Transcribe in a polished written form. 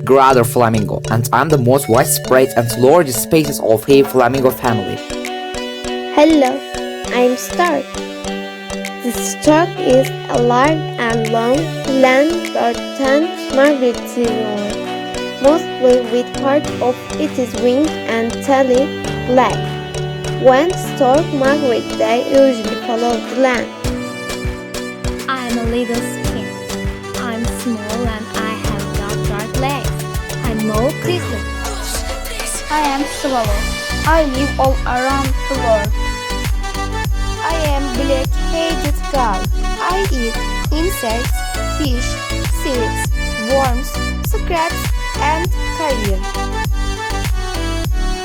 migratory flamingo, and I'm the most widespread and largest species of hay flamingo family. Hello, I'm Stork. The stork is a large and long land-bird migratory, mostly with part of its wing and tail black. When storks migrate, they usually follow the land. I'm a little skin. I'm small and I have dark legs. I move quickly. I am swallow. I live all around the world. I am black-headed gull. I eat insects, fish, seeds, worms, scraps, and carrion.